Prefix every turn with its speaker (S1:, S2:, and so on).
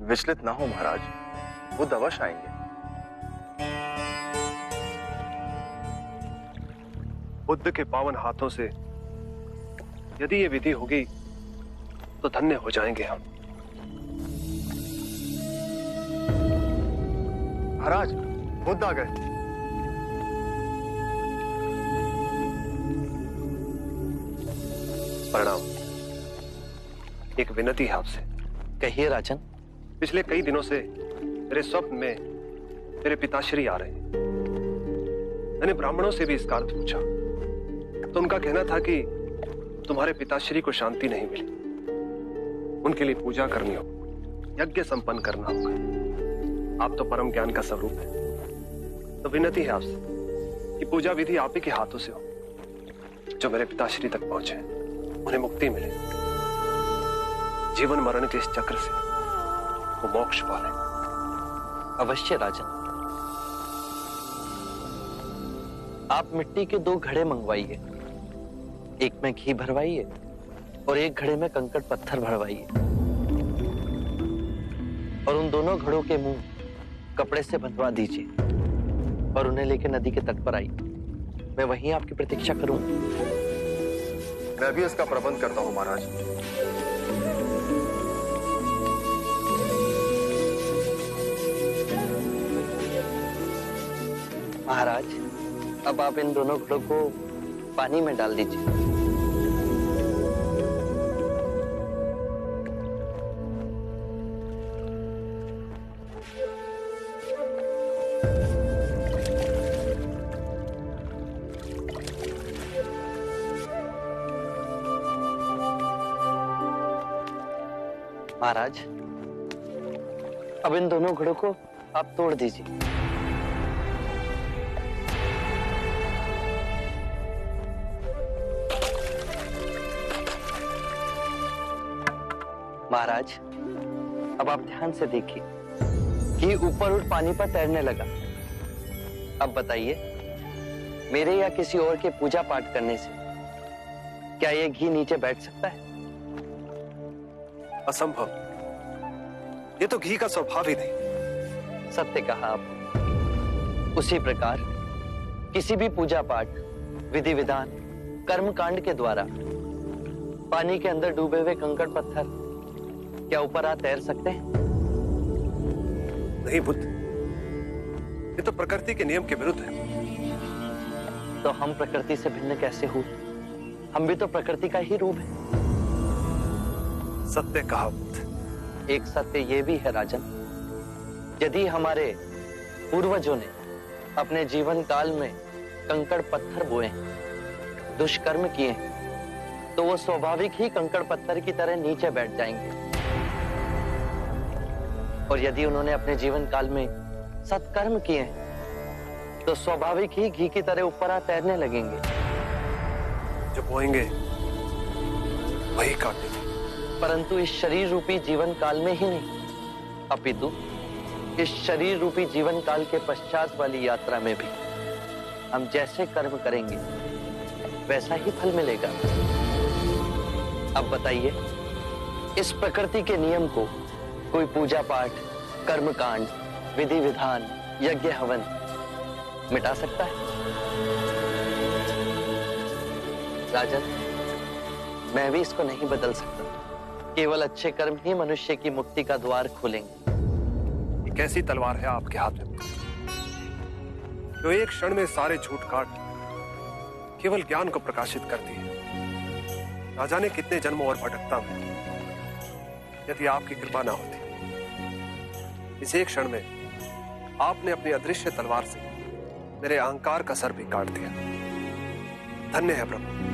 S1: विचलित ना हो महाराज, वो अवश्य आएंगे।
S2: बुद्ध के पावन हाथों से यदि ये विधि होगी तो धन्य हो जाएंगे हम।
S1: महाराज, बुद्ध आ गए।
S2: प्रणाम। एक विनती है आपसे।
S3: कहिए राजन।
S2: पिछले कई दिनों से मेरे स्वप्न में मेरे पिताश्री आ रहे हैं। मैंने ब्राह्मणों से भी इसका अर्थ पूछा तो उनका कहना था कि तुम्हारे पिताश्री को शांति नहीं मिली, उनके लिए पूजा करनी होगी, यज्ञ संपन्न करना होगा। आप तो परम ज्ञान का स्वरूप है, तो विनती है आपसे कि पूजा विधि आप ही के हाथों से हो, जो मेरे पिताश्री तक पहुंचे, उन्हें मुक्ति मिले, जीवन मरण के इस चक्र से वो मोक्ष पाले।
S3: अवश्य राजन। आप मिट्टी के 2 घड़े मंगवाइए, एक में घी भरवाइए और एक घड़े में कंकड़ पत्थर भरवाइए, और उन दोनों घड़ों के मुंह कपड़े से बंधवा दीजिए और उन्हें लेकर नदी के तट पर आइए। मैं वहीं आपकी प्रतीक्षा करूंगा।
S1: मैं भी इसका प्रबंध करता हूं महाराज।
S3: महाराज, अब आप इन दोनों घड़ों को पानी में डाल दीजिए। महाराज, अब इन दोनों घड़ों को आप तोड़ दीजिए। महाराज, अब आप ध्यान से देखिए कि ऊपर उठ पानी पर तैरने लगा। अब बताइए, मेरे या किसी और के पूजा पाठ करने से क्या ये घी नीचे बैठ सकता है?
S2: असंभव। ये तो घी का स्वभाव ही नहीं।
S3: सत्य कहा आप। उसी प्रकार किसी भी पूजा पाठ, विधि विधान, कर्म कांड के द्वारा पानी के अंदर डूबे हुए कंकड़ पत्थर क्या ऊपर आ तैर सकते हैं?
S2: नहीं बुद्ध, ये तो प्रकृति के नियम के विरुद्ध है।
S3: तो हम प्रकृति से भिन्न कैसे हुए? हम भी तो प्रकृति का ही रूप है।
S2: सत्य कहा बुद्ध।
S3: एक सत्य ये भी है राजन, यदि हमारे पूर्वजों ने अपने जीवन काल में कंकड़ पत्थर बोए, दुष्कर्म किए, तो वो स्वाभाविक ही कंकड़ पत्थर की तरह नीचे बैठ जाएंगे। और यदि उन्होंने अपने जीवन काल में सत्कर्म किए, तो स्वाभाविक ही घी की तरह ऊपर आ तैरने लगेंगे।
S2: जो बोएंगे वही काटेंगे।
S3: परंतु इस शरीर रूपी जीवन काल में ही नहीं, अपितु इस शरीर रूपी जीवन काल के पश्चात वाली यात्रा में भी हम जैसे कर्म करेंगे वैसा ही फल मिलेगा। अब बताइए, इस प्रकृति के नियम को कोई पूजा पाठ, कर्म कांड, विधि विधान, यज्ञ हवन मिटा सकता है? राजन, मैं भी इसको नहीं बदल सकता। केवल अच्छे कर्म ही मनुष्य की मुक्ति का द्वार खोलेंगे।
S2: एक ऐसी तलवार है आपके हाथ में जो एक क्षण में सारे झूठ काट केवल ज्ञान को प्रकाशित करती है। ना जाने कितने जन्मों और भटकता में यदि आपकी कृपा ना होती, इस एक क्षण में आपने अपनी अदृश्य तलवार से मेरे अहंकार का सर भी काट दिया। धन्य है प्रभु।